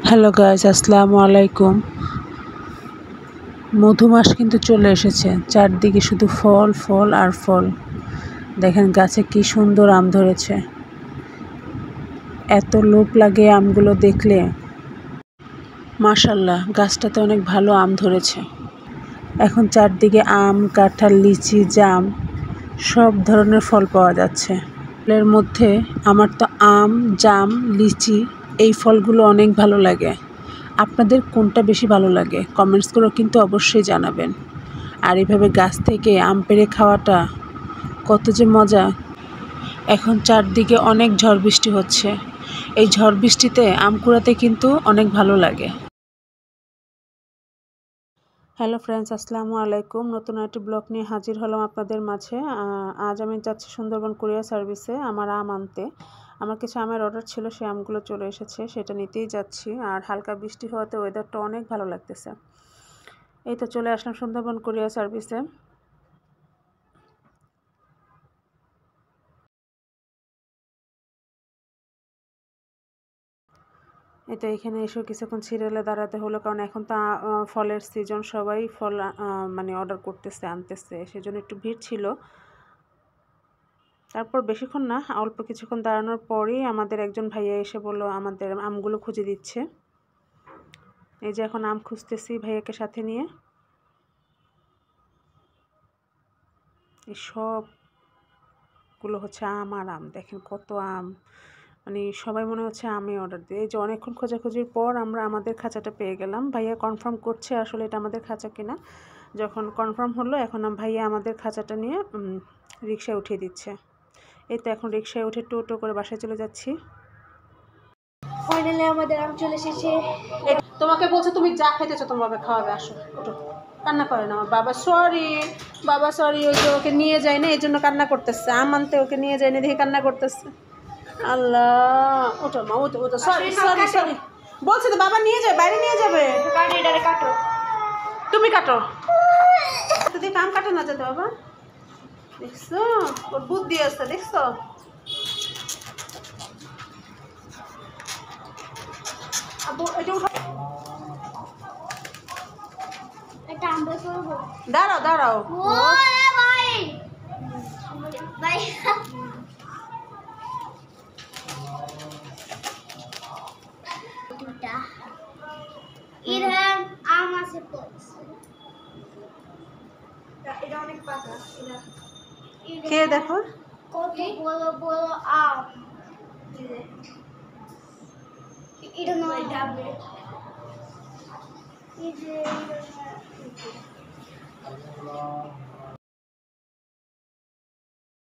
Hello guys, আসসালামু আলাইকুম। মধুমাস কিন্তু চলে এসেছে। চারদিকে শুধু ফল ফল আর ফল। দেখেন গাছে কি সুন্দর আম ধরেছে। এত লোভ লাগে আমগুলো দেখলে। মাশাআল্লাহ, গাছটাতে অনেক ভালো আম ধরেছে। এখন চারদিকে আম, কাঁঠাল, লিচি, জাম সব ধরনের ফল পাওয়া যাচ্ছে। ফলের মধ্যে আমার তো আম, জাম, লিচি এই ফলগুলো অনেক ভালো লাগে। আপনাদের কোনটা বেশি ভালো লাগে কমেন্টস করে কিন্তু অবশ্যই জানাবেন। আর এইভাবে গাছ থেকে আম পেড়ে খাওয়াটা কত যে মজা। এখন চারদিকে অনেক ঝড় বৃষ্টি হচ্ছে। এই ঝড় বৃষ্টিতে আম কুড়াতে কিন্তু অনেক ভালো লাগে। হ্যালো ফ্রেন্ডস, আসসালামু আলাইকুম। নতুন একটি ব্লগ নিয়ে হাজির হলাম আপনাদের মাঝে। আজ আমি যাচ্ছি সুন্দরবন কুরিয়ার সার্ভিসে আমার আম আনতে। আমার কিছু আমের অর্ডার ছিল, সেই আমগুলো চলে এসেছে, সেটা নিতেই যাচ্ছি। আর হালকা বৃষ্টি হওয়াতে ওয়েদারটা অনেক ভালো লাগতেছে। এই তো চলে আসলাম সুন্দরবন কুরিয়ার সার্ভিসে। এই তো এখানে এসেও কিছুক্ষণ সিরিয়ালে দাঁড়াতে হলো, কারণ এখন তো ফলের সিজন, সবাই ফল মানে অর্ডার করতেছে, আনতেছে, সেজন্য একটু ভিড় ছিল। তারপর বেশিক্ষণ না, অল্প কিছুক্ষণ দাঁড়ানোর পরেই আমাদের একজন ভাইয়া এসে বলল আমাদের আমগুলো খুঁজে দিচ্ছে। এই যে এখন আম খুঁজতেছি ভাইয়াকে সাথে নিয়ে। এই সবগুলো হচ্ছে আম আর আম, দেখেন কত আম। মানে সবাই মনে হচ্ছে আমি অর্ডার দিই। এই যে অনেকক্ষণ খোঁজাখুঁজির পর আমরা আমাদের খাঁচাটা পেয়ে গেলাম। ভাইয়া কনফার্ম করছে আসলে এটা আমাদের খাঁচা কিনা। যখন কনফার্ম হলো, এখন ভাইয়া আমাদের খাঁচাটা নিয়ে রিকশায় উঠিয়ে দিচ্ছে। এই তো এখন রিকশায় উঠে টোটো করে বাসায় চলে যাচ্ছি। ফাইনালি আমাদের আম চলে এসেছে। তোমাকে বলছো তুমি যা খাইতেছো তোমার বাবা খাওয়াবে, আসো ওঠো। কান্না করে না আমার বাবা, সরি বাবা সরি, ওই যে ওকে নিয়ে যায় না এই জন্য কান্না করতেছে। আম আনতে ওকে নিয়ে যায়নি দেখে কান্না করতেছে। আল্লাহ, ওঠো মা, ওঠো ওঠো, সরি সরি সরি। বলছে তো বাবা নিয়ে যাবে, বাইরে নিয়ে যাবে। কাটো, তুমি কাটো। তুই কাম কাটো না যেতে বাবা। দেখছো ওর বুদ্ধি আছে, দেখছো। এটা আমরা করব। দাঁড়াও দাঁড়াও। ওরে ভাই ভাই দুটা ইরহান আম আছে তো। এটা অনেক পাকা। কে দেখো কত বড় বড় আম। এটা নয় ডাবে। এই যে